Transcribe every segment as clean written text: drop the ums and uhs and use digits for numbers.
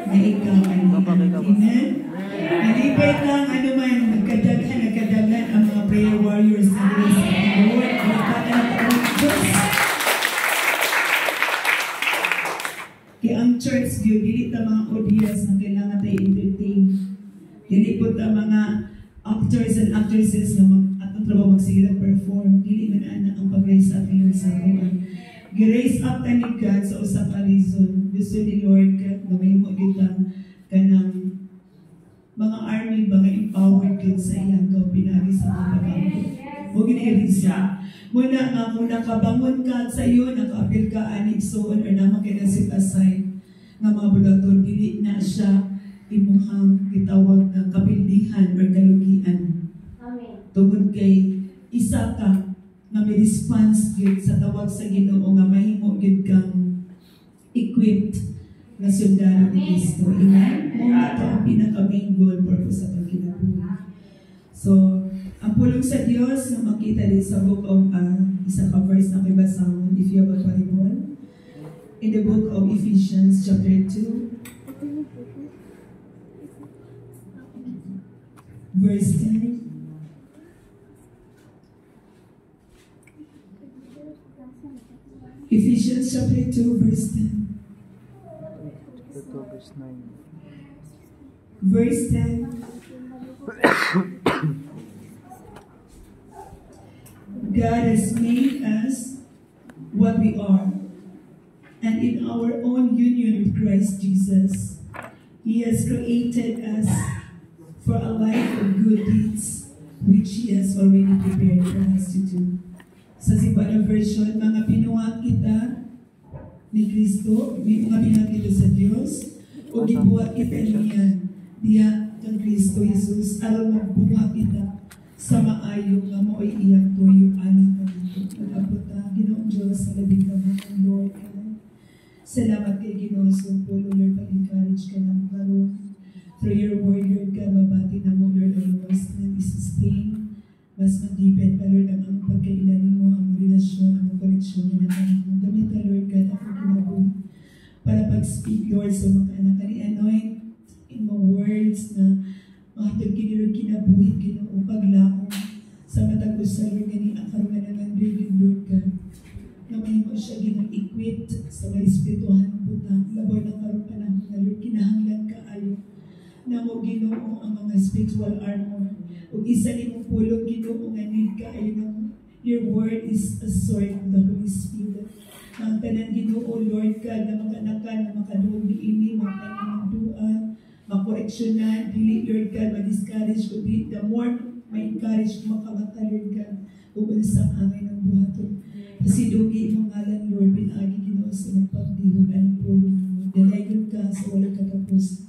na ikaw ay Amen? Nalipay lang, ano man, nagkadagan ang mga prayer warriors na nila sa Lord. Kaya ang church view, dili ta mga audience na kailangan tayo entertain. Dili po ta mga actors and actresses na atong trabaho magsigilang perform. Dili man ana ang pag-raise up ni Lord sa atin. Gi-raise up ta ni God sa usa ka reason. Gusto ni Lord God na may mo gitang kanang mga army ba nga empowered good sa iyang gaw pinari sa mga pagkakas. Huwag ginirisa. Muna nga kung nakabangon ka sa iyo, naka-appeal ka anig soon or naman kayo na sit aside nga mga bulaton, dili na siya imuhang gitawag ng kabildihan or kalugian. Tungod kay isa ka nga may response yun sa tawag sa Ginoo nga mahimo yun kang equipped na sundalo ni Cristo. Amen? Muna ito ang pinaka-main goal purpose sa itong kinabuhi. So, ang pulong sa Diyos na makita din sa book of, isa ka verse na kibasang, if you have a Bible, in the book of Ephesians chapter 2, verse 10. Ephesians chapter 2, verse 10. Verse 9. Verse 10. God has made us what we are, and in our own union with Christ Jesus, He has created us for a life of good deeds, which He has already prepared for us to do. Sa Sibana version, mga pinuha kita ni Kristo, mga pinuha kita sa Diyos, o gibuhat kita niyan, diya kang Kristo Jesus, alam magbuhat kita sa maayo nga mo ay iyang tuyo, anak ka dito. Nag-abot na, Ginoong Diyos, sa labing kamang Lord. Salamat kay Ginoo Sumpulo, Lord, pag-encourage ka ng karoon. Through your word, Lord, ka mabati na mo, Lord, ang most na i-sustain. Mas mag-deepen pa, Lord, ang pagkailanin mo, ang relasyon, ang koneksyon na namin. Gamit ka, Lord, ka na ang kinabuhi. Para pag-speak, Lord, sa mga anak ka ni-anoint in mga words na mahatag kinilog kinabuhi, Ginoo, paglaong sa matag sa Lord, gani ang karungan ng Lord, ka. Na may mo siya ginag-equip sa mga espirituhan ng butang, laboy ng karupan ng mga Lord, kinahanglan ka ayo na mo Ginoo ang mga spiritual armor. Ug isa ni mong pulong Ginoo nga need ka ayo ng your word is a sword of the Holy Spirit. Ang tanan Ginoo, Lord God, na makanakan, na makaduog ni ini, makaduan, makoreksyonan, dili Lord God, ma-discourage ko, the more ma-encourage ko, makamata Lord God, ubunsang angay ng buhaton. Kasi dugi mong ngalan, Lord, pinagi Ginoo sa magpagdihog, ang pulong mo. Dalayon ka sa walang katapos.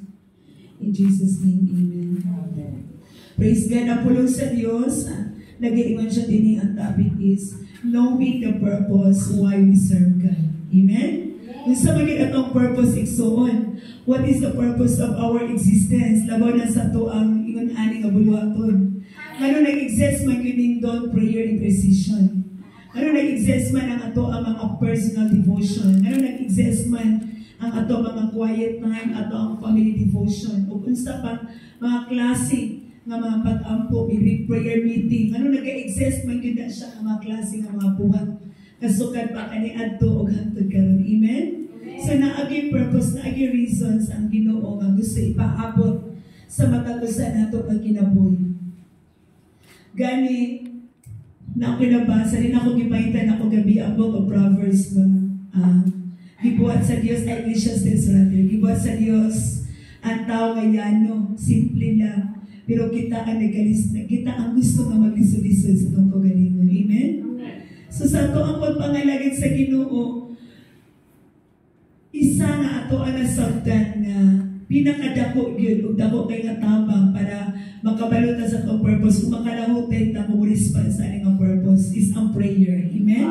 In Jesus' name, Amen. Amen. Praise God. Ang pulong sa Diyos, nag-iingon siya din ang topic is knowing the purpose why we serve God. Amen? Kung sa magiging atong purpose igsoon, what is the purpose of our existence? Labaw na sa to ang ingon-ani nga buluhaton. Ano nag-exist man yun doon prayer intercession? Ano nag-exist man ang ato ang mga personal devotion? Ano nag-exist man ang ato mga quiet time, ato ang family devotion? O unsa pang mga classic nga mga pag-ampo, big prayer meeting. Ano nag-exist man yun na siya ang mga klase nga mga buhat. Kasukan pa kani adto og hangtod karon. Amen? So naagi purpose, naagi reasons ang Ginoo nga gusto ipaabot sa matatusan nato pag kinabuhi. Gani na ako nabasa rin ako gipaitan ako gabi ang book of Proverbs ba. Gibuhat sa Dios ay Ecclesiastes rather. Gibuhat sa Dios ang tao ngayano, simple lang. Pero kita ang nagalis na, kita ang gusto nga maglisod-lisod sa itong kagalingon. Amen? So sa ito ang pagpangalagad sa Ginoo, isa na ato ang nasabdan na pinakadako yun, o dako kay nga tabang para makabalot na sa itong purpose. Kung makalahotin na kung response sa ang purpose is ang prayer. Amen?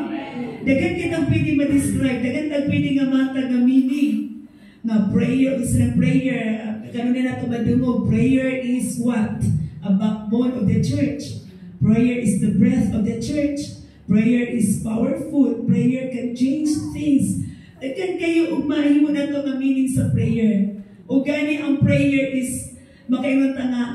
Dagan kitang pwede ma-describe, dagan tag pwede nga matag nga meaning nga prayer, is na prayer. Kanunin nato madungog, prayer is what? A backbone of the church. Prayer is the breath of the church. Prayer is powerful. Prayer can change things. Dagan kayo ugmahimo na ito nga meaning sa prayer. O gani ang prayer is makaingon ta nga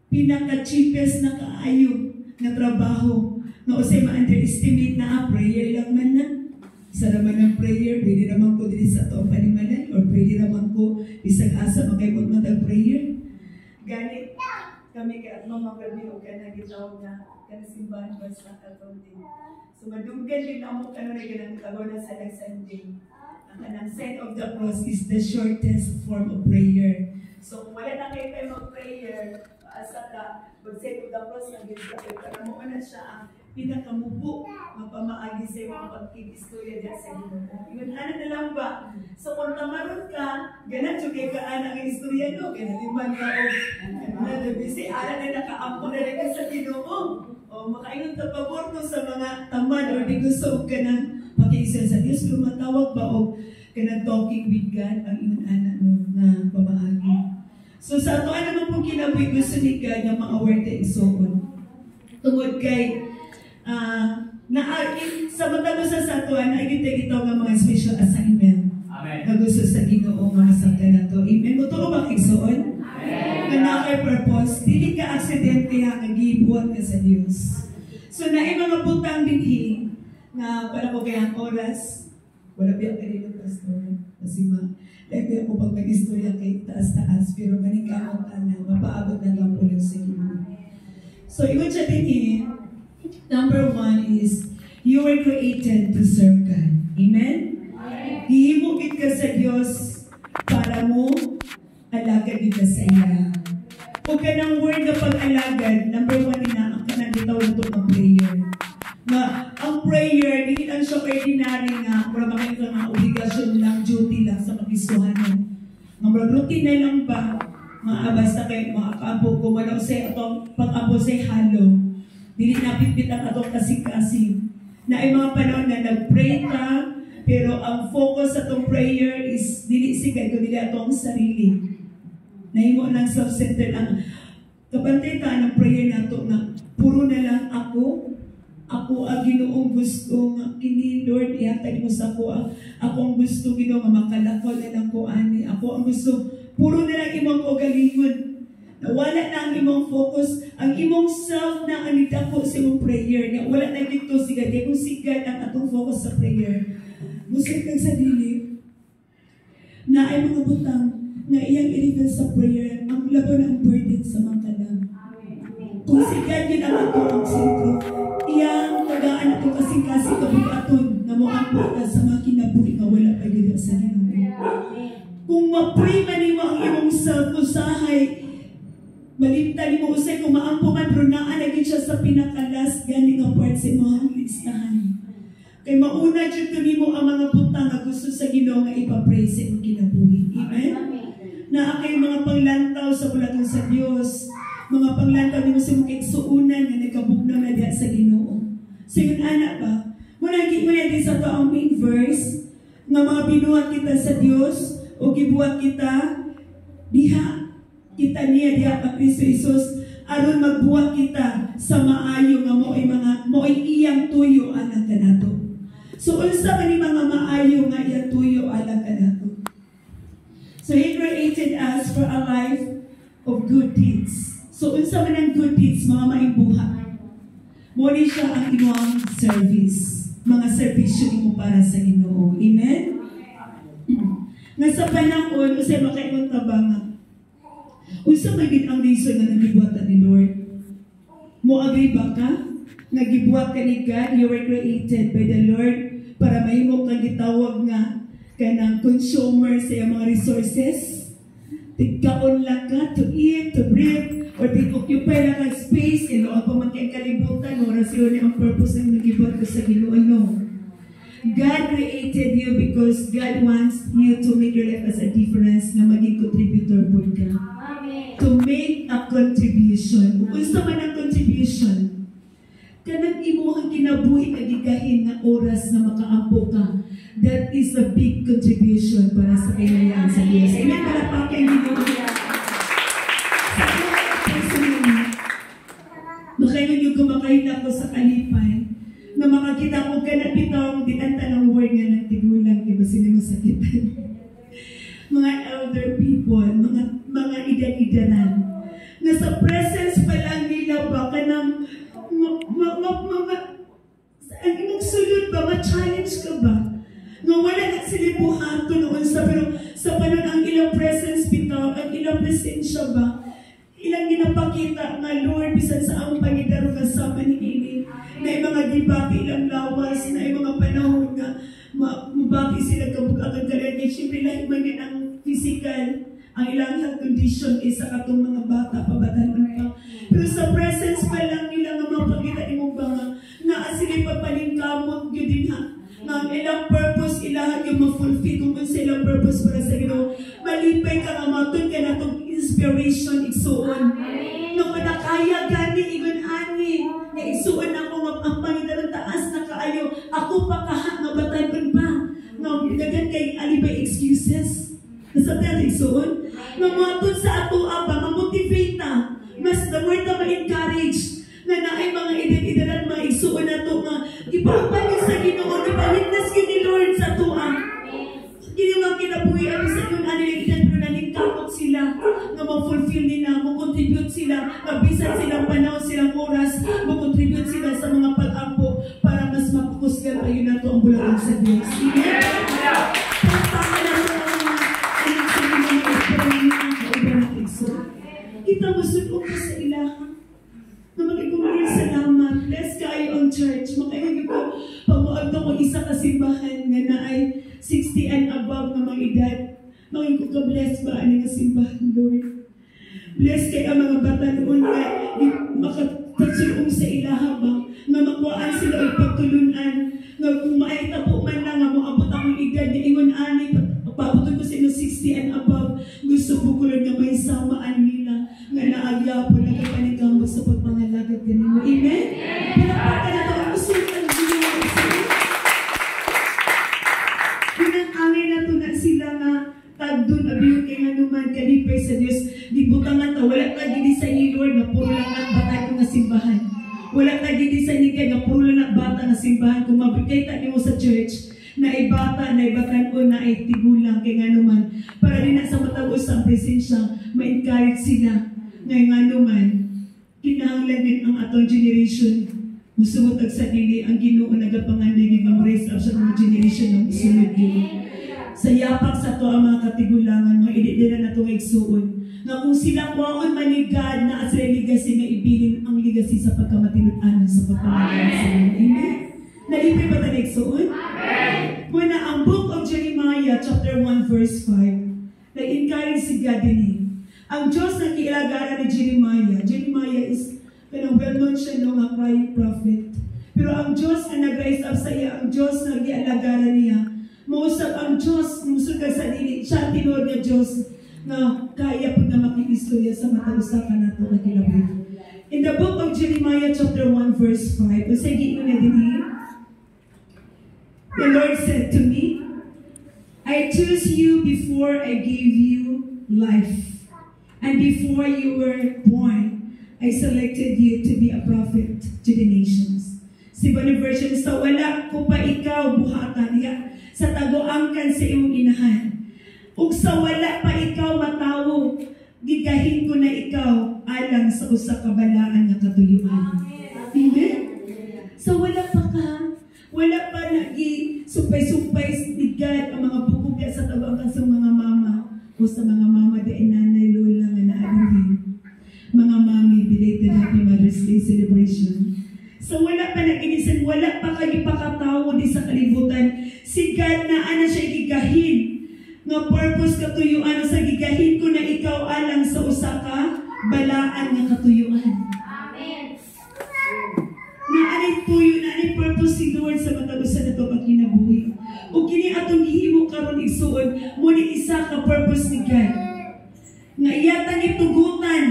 pinaka-cheapest na kaayo na trabaho na usay ma-underestimate na prayer lang man na. Sa naman ng prayer, pwede naman ko din sa to panimanan or pwede naman ko isang asa makaibot matag prayer. Gani kami kay atmo magabi o kana gitawag na kana simbahan ba sa accounting. So madunggan din amo kano na ganang tawag na sa Sunday. Ang kanang sign of the cross is the shortest form of prayer. So kung wala na kayo tayo mag-prayer, asa ka, mag-sign of the cross na gitawag, para mo na siya ang pinakamubo mapamaagi sa mga pagkikistorya dyan sa Ginoo. Yun, ano na lang ba? So kung tamaron ka, ganun yung kay kaan ang istorya no, ganun yung man ka o nalabisi, ala na nakaampo na rin sa Ginoo. O makaingon ta pabor ko sa mga tamad o di gusto ka ng pag-iisal sa Diyos, pero matawag ba o ka ng talking with God ang inyong anak no, na pamaagi. So sa ato, ano naman pong kinabuhi gusto ni God ng mga word na igsoon? Tungod kay sa matalo sa satuan, ay kita ng mga special assignment. Amen. Na gusto sa Ginoo mga sakta na to. Amen. Muto ko bang igsoon? Amen. Na kay purpose, dili ka aksidente ha, nagibuhat ka sa Diyos. So na mga butang dinhi, na para ko kayang oras, wala biya ka dito, pastor. Kasi lagi ako pag mag-istorya kay taas-taas, pero maning kamot na, mapaabot na lang po lang sa Ginoo. So, iwan siya dinhi, number 1 is, you were created to serve God. Amen? Hihimugin ka sa Diyos para mo alagad ka sa iya. Huwag ka ng word na pag-alagad, number 1 na, ang kanang gitawag ito ng prayer. Na, ang prayer, hindi lang siya ordinary nga, para makita nga obligasyon lang, duty lang sa mag-isuhanan. Ang routine na lang ba, basta kayo, mga kaabo, kumalaw sa itong pag-abo sa halo. Dili napitpit ang atong kasing-kasing. Na ay mga panahon na nag-pray ka, pero ang focus sa itong prayer is dili sigad ko, dili atong sarili. Nahimo ng self-centered ang kapantay ka ng prayer na ito na puro na lang ako ang Ginoong gusto nga kini Lord ihatag mo sa ako ang gusto Ginoo nga makalakaw na lang ko ani ako ang gusto puro na lang imong kaugalingon. Wala na ang imong focus, ang imong self na anidako sa imong prayer. Wala na dito sigad. Kung sigad ang atong focus sa prayer. Musik kang sa dili na ay mga butang na iyang i-reveal sa prayer ang laban ang burden sa mga kalang. Kung sigad yun ang atong sentro, iyang tagaan atong kasing-kasing kabukaton na mo ang ka sa mga kinabuhi nga wala pa gila sa Ginoo. Kung ma-pray man mo ang imong self, usahay malimtan mo usay kung maampo man pero naalagin siya sa pinakalas gani nga part sa imong listahan. Kay mauna jud nimo ang mga butang nga gusto sa Ginoo nga ipa-pray sa imong kinabuhi. Amen. Na akay mga panglantaw sa bulaton sa Dios, mga panglantaw nimo sa imong igsuunan nga nagkabugnaw na diha sa Ginoo. So yun ana ba? Muna din sa to ang main verse nga mga binuhat kita sa Dios o gibuhat kita diha kita niya diha pa Kristo Jesus aron magbuhat kita sa maayo nga mo'y iyang tuyo alang kanato. So unsa man ni mga maayo nga iyang tuyo alang kanato. So He created us for a life of good deeds. So unsa man ang good deeds, mga maimbuhat. Mo ni siya ang imong service, mga serbisyo nimo para sa Ginoo. Amen. Nga sa panahon usay makaingon ta ba nga unsa magid ang reason nga nagibuhatan ni Lord? Mo agree ba ka? Nagibuhat ka ni God, you were created by the Lord para mahimo kang gitawag nga kanang consumer sa iyang mga resources. Tigkaon lang ka to eat, to breathe, or tig-occupy lang ang space, and o pa man kay kalibutan, o rasyon ang purpose ng nagibuhat ko sa Ginoo. No. God created you because God wants you to make your life as a difference na maging contributor po ka. To make a contribution. Unsa man ang contribution? Kanang imuhang kinabuhi kagigahin na oras na makaampo ka. That is a big contribution para sa kainayaan sa Diyos. Amen. Para pa kayo nito. Sa mga personally, makayon yung kumakain ako sa kalipay na makakita ko ka na pitong dinanta ng word nga ng tigulang, diba sila masakitan. mga elder people, mga edad-edaran, na sa presence pa lang nila ba ka ng ang imong sulod ba, ma-challenge ka ba? Nga wala na sila buhato noon pero sa panon ang ilang presence bitaw, ang ilang presensya ba, ilang ginapakita nga Lord, bisan sa ang pangidaro kasama ni Ini, na yung mga gibati ilang lawas, na yung mga panahon nga mabati sila kabukagan kalagay. Siyempre lahat man din ang physical, ang ilang health condition isa katong mga bata, pabatanon pa. Pero sa presence pa lang nila nga mapakita mo ba nga, na sila pagpalingkamot yun din ha, nga ang ilang purpose, ilahan yung ma-fulfill kung sa ilang purpose para sa Ginoo. Malipay ka nga matun ka na itong inspiration, igsuon. Nung manakaya gani, igon ani, nga igsuon ako nga ang Panginoon taas na kaayo, ako pa kaha nga batayon pa. Nga nagan kay alibay excuses. Nasa tayo igsuon. Nga matun sa ato ba, ma-motivate na. Mas the word na ma-encourage na naay mga edad-edaran, mga igsuon na ito nga ipapagin sa Ginoo, ipawitness ni Lord sa tuang. Kini mga kinabuhi ang sa yun, aniligitan pero naningkamot sila na ma-fulfill nila, mag-contribute sila, mabisan silang panahon, silang oras, mag-contribute sila sa mga pag-ampo para mas mapakusgan kayo na ito ang bulagan sa Diyos. Amen? Pagpaka na ito ang mga kita mo sunod ka sa ilahan na magigumulong salamat. Bless kayo ang church. Makikigil ko, pamuag ko isa kasimbahan na ay 60 and above na mga edad. Makikigil ko ka-bless ba ang nga simbahan, Lord? Bless kayo ang mga bata noon na makatagsulong sa ilaha ba? Na makuhaan sila ay pagtulunan. Na kung maitapo man lang nga moabot akong edad na ingon ani, paabotun ko sa inyo 60 and above. Gusto po ko lang na may samaan nila nga naagya po na kapanigang sa pagpangalagad ganito. Amen? Pinapaka na ito ang usutan nila. Pinang-angin na ito na sila nga tagdun, abiyo kay nga naman kalipay sa Diyos. Di po ka nga ito, wala ka gidisan ni Lord na puro lang at batay ko nga simbahan. Wala ka gidisan ni kay na puro lang at bata na simbahan. Kung mabigkita niyo sa church, na ibata, na ibatan ko, na itigulang kay nga naman. Para din na sa matagos ang presensya, ma-encourage sila na nga naman. Kinahanglan din ang atong generation. Musugot ag sa dili, ang Ginoo nagapanganay ng raise up sa mga generation ng musulod yun. Sa yapak sa to ang mga katigulangan, mga ididira na itong igsuon. Na kung sila kuwaon manigad na as legacy na ibilin ang legacy sa pagkamatinutan sa pagkamanay sa Amen? Nalipay ba tayo igsuon? Muna ang book of Jeremiah chapter 1 verse 5, nag-encourage si God din. Ang Diyos na kiilagara ni Jeremiah. Jeremiah is well-known siya no, nga crying prophet. Pero ang Diyos na nag-rise up sa iya, ang Diyos na kiilagara niya, mausap ang Diyos, musugan sa dili, siya ang tinod ng Diyos na kaya po na makiistorya sa matalusakan na ito na kilabit. In the book of Jeremiah chapter 1 verse 5, usay gino na din. The Lord said to me, I chose you before I gave you life. And before you were born, I selected you to be a prophet to the nations. Si Bonnie version, sa wala ko pa ikaw buhatan niya, sa tagoangkan sa iyong inahan. Ug sa wala pa ikaw matawo, gigahin ko na ikaw alang sa usa ka balaan nga katuyuan. Amen? So wala pa ka, wala pa nagi sumpay-sumpay sigad ang mga bukog sa tagoangkan sa mga mama o sa mga mama dahil nanay lola nga naaluhin. Mga mami, belated Happy Mother's Day celebration. So wala pa nag-inisan, wala pa kayo pakatawo di sa kalibutan. Si God na ana siya gigahin. Nga purpose katuyuan sa gigahin ko na ikaw alang sa usa ka balaan nga katuyuan. Amen. Na anay tuyo, na anay purpose si Lord sa matagusan na ito pagkinabuhi. O kini atong gihimo karon igsuon, muna isa ka purpose ni God. Nga iyatang itugutan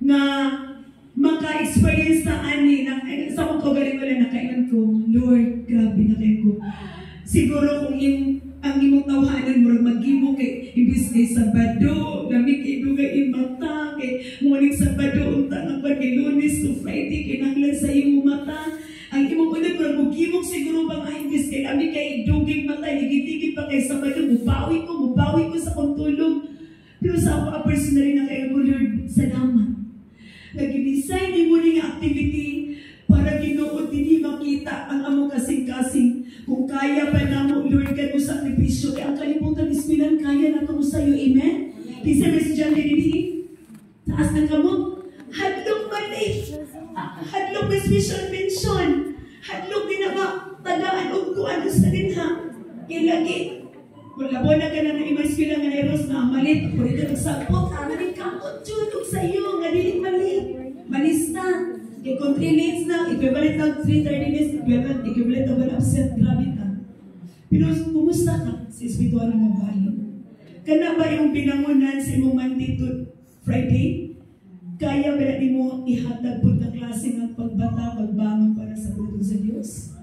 na maka-experience na ani, sa kong kagaling wala nakaingan ko, Lord, grabe nakain ko. Siguro kung ang imong tawhanan mo mag-imo kay ibis kay Sabado, lamig kay dugay imata, kay morning Sabado, unta ng kay Lunes to Friday, kinanglan sa imong mata. Ang imong unang mag-imong siguro bang ay ibis kay lamig kay dugay mata, higit-higit pa kay Sabado, mupawi ko, pagpaka-personally na kayo mo, Lord, salamat. Nag-design ni mo ning activity para Ginoo dinhi makita ang among kasing-kasing. Kung kaya pa na mo, Lord, kaya mo sakripisyo, kaya ang kalimutan isbilan, kaya na ito mo sa'yo, amen? Kisa may sidyang dinidi, taas na ka mo, hadlok mali, hadlok may special mention, hadlok din na tagaan o kung ano sa din ha, ilagi. Wala na ka na imay sila nga neros na malit. Ako rin nagsapot, malit kamot, tulog sa iyo, nga dilit malit. Malis na. Kung 3 minutes na, equivalent ng 3:30 minutes, equivalent ng 1%, grabe ka. Pero kumusta ka sa espiritual ng bahay? Kana ba yung pinangunan sa imong Monday to Friday? Kaya ba na mo ihatag po ng klase ng pagbata, pagbangon para sa putong sa Diyos?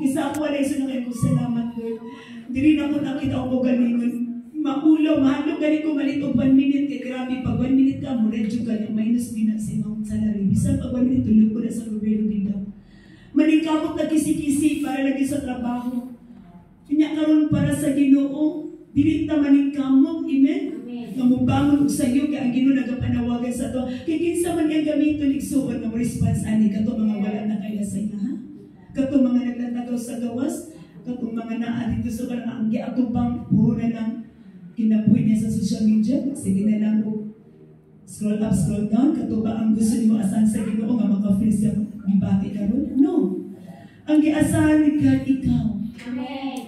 Kisa ako alay sa nangyayon ko, salamat Lord. Dili na ko nakita ko ganingon. Maulaw, mahalo ganin ko malit o 1 minute. Kaya grabe, pag 1 minute ka, muredyo ka niya, minus din na sa imong salary. Bisan pag 1 minute, tulog ko na sa gobyerno dito. Manikapot na kisi-kisi para lagi sa trabaho. Kanya karon para sa Ginoo, dili ta maningkamot, amen? Namubangon sa iyo, kaya ang Ginoo nagapanawagan sa to. Kaya kinsa man yung gamiton igsuon na mo response ani kato mga wala na kaya sa ina, ha? Kato mga naglatagaw sa gawas, kato mga naa dito sa kanang anggi ato bang puro na lang kinabuhi niya sa social media. Sige na lang ko scroll up, scroll down. Kato ba ang gusto niyo asahan sa Ginoo nga maka-feel siya gibati na ron? No. Ang giasahan ni God, ikaw. Amen.